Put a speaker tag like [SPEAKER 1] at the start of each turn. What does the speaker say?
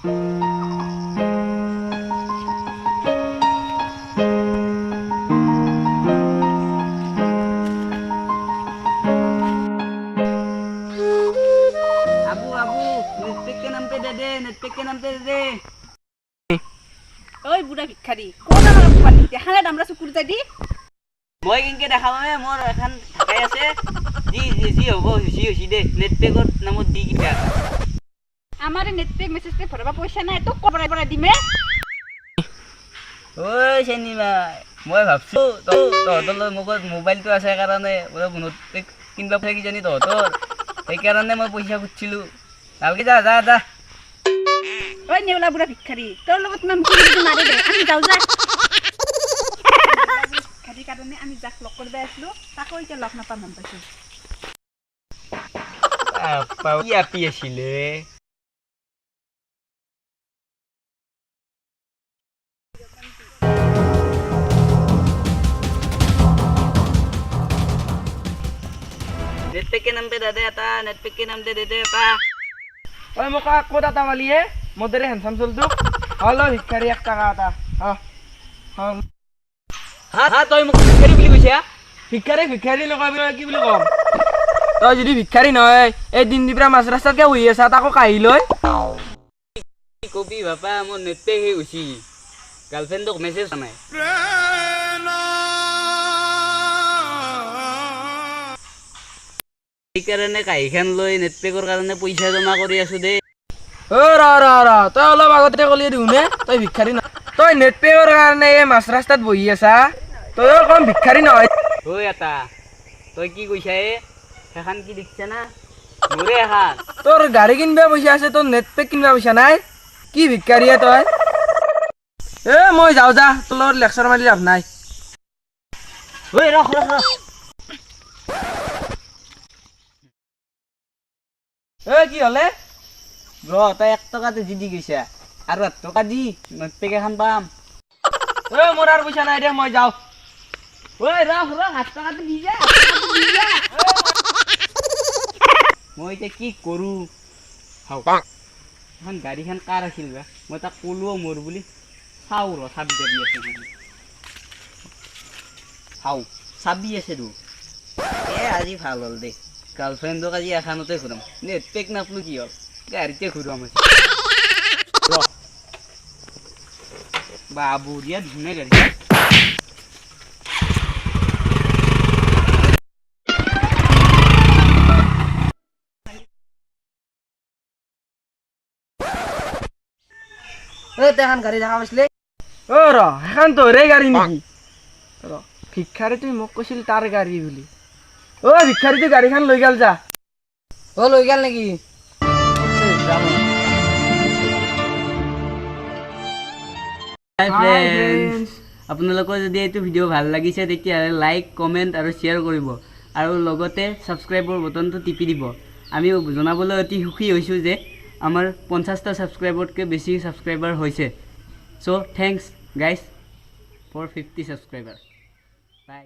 [SPEAKER 1] Abu Abu net pack কে নাম पे दे दे net pack के नाम पे दे दे
[SPEAKER 2] ওই বুড়া ভিক্ষারি কোন আমার পানি দেখালে আমরা চকুর যাই দি
[SPEAKER 1] মই কিনকে দেখাবামে মোর এখন কাই আছে জি জি জি হবো হুসি দে নেটপেকৰ নামত দি কিটা
[SPEAKER 2] আমারে নেটপেক মেসেজতে ভরবা পয়সা নাই তো কবরাই বড়াই দিমে
[SPEAKER 1] ওই চেনি ভাই মই ভাবছো তহঁতৰ লগত মোবাইলটো আছে কাৰণে নেটপেক কিনবা পাই কিজানি তহঁতৰ সেইকাৰণে মই পইচা খুজিছিলো ভালকে যা যা যা
[SPEAKER 2] ওই নেওলা বুড়া ভিক্ষারি তোর লগত নাম কি মারি দে আমি যাও যা ভিক্ষারি কারণে আমি যাক লক করবে আসলো তাকে ওইটা লক নাপাম নাম পাইছো
[SPEAKER 1] কি আপি আছিলে नेटपेक के नाम पे दे दे आता नेटपेक के नाम दे दे आता
[SPEAKER 3] ওই মোক ক'ত এটা পালি হে মোৰ দৰে হেণ্ডচাম চলটো হল ভিক্ষাৰী 1 টাকা এটা
[SPEAKER 1] হা তই মোক ভিক্ষাৰী বুলি কৈছা
[SPEAKER 3] ভিক্ষাৰী নকবি কি বুলি কম তই যদি ভিক্ষাৰী নহয় এই দিন দিপৰা মাছ ৰাস্তাত কিয় বহি আছা তাকো কাঢ়ি লৈ
[SPEAKER 1] কি কবি বাপা মোৰ নেটপেক হে গৈছি গাৰ্লফ্ৰেণ্ডক মেছেজ নাই সেইকাৰণে কাহিখান লৈ নেটপেকৰ কাৰণে পইচা জমা কৰি আছো দে
[SPEAKER 3] তই অলপ আগতে কলি দিওঁনে তই ভিক্ষাৰী নহয় তই নেটপেকৰ কাৰণে এই মাছ ৰাস্তাত বহি আছা তই কম ভিক্ষাৰী নহয়
[SPEAKER 1] ঐ এটা তই কি কৈছা সেইখান কি দেখিছা না মোৰে এখন
[SPEAKER 3] তোৰ গাড়ী কিনিবা পইচা আছে তোৰ নেটপেক কিনিবা পইচা নাই কি ভিক্ষাৰীয়ে তই মই যাওঁ যা তোৰ লগত লেকচাৰ মাৰি লাভ নাই
[SPEAKER 1] ঐ ৰখ ৰখ ৰখ
[SPEAKER 3] কি হলে
[SPEAKER 1] তই 1 টকাতে দি দি গৈছা আৰু 8 টকা দি নেটপেক এখন পাম
[SPEAKER 3] মোৰ আৰু পইচা নাই দে মই যাওঁ
[SPEAKER 1] ঐ ৰখ ৰখ 8 টকাতে দি যা মই এতিয়া কি কৰো এখন গাড়ীখন কাৰ আছিল বা মই তাক ক'লো মোৰ বুলি চাওঁ ৰ চাবি দি আছে চাওঁ চাবি আছে তো আজি ভাল হ'ল দে গাৰ্লফ্ৰেণ্ডক আজি এখনতে ঘূৰাম নেটপেক নাপলো কি হ'ল গাড়ীতে ঘূৰাম আজি বা বঢ়িয়া ধুনীয়া গাড়ী
[SPEAKER 3] এখন গাড়ী দেখা পাইছিলে এখন তোৰে গাড়ী নেকি ভিক্ষাৰী তুমি মোক কৈছিল তাৰ গাড়ী বুলি ভিক্ষাৰীটো গাড়ীখন লৈ গেল যা
[SPEAKER 1] লৈ গেল নেকি আপোনালোকৰ যদি এইটো ভিডিঅ' ভাল লাগিছে তেতিয়াহ'লে লাইক কমেণ্ট আৰু শ্বেয়াৰ কৰিব আৰু লগতে ছাবস্ক্ৰাইবৰ বটনটো টিপি দিব আমি জনাবলৈ অতি সুখী হৈছোঁ যে আমাৰ 50টা ছাবস্ক্ৰাইবতকৈ বেছি ছাবস্ক্ৰাইবাৰ হৈছে so' thanks guys for 50 subscriber by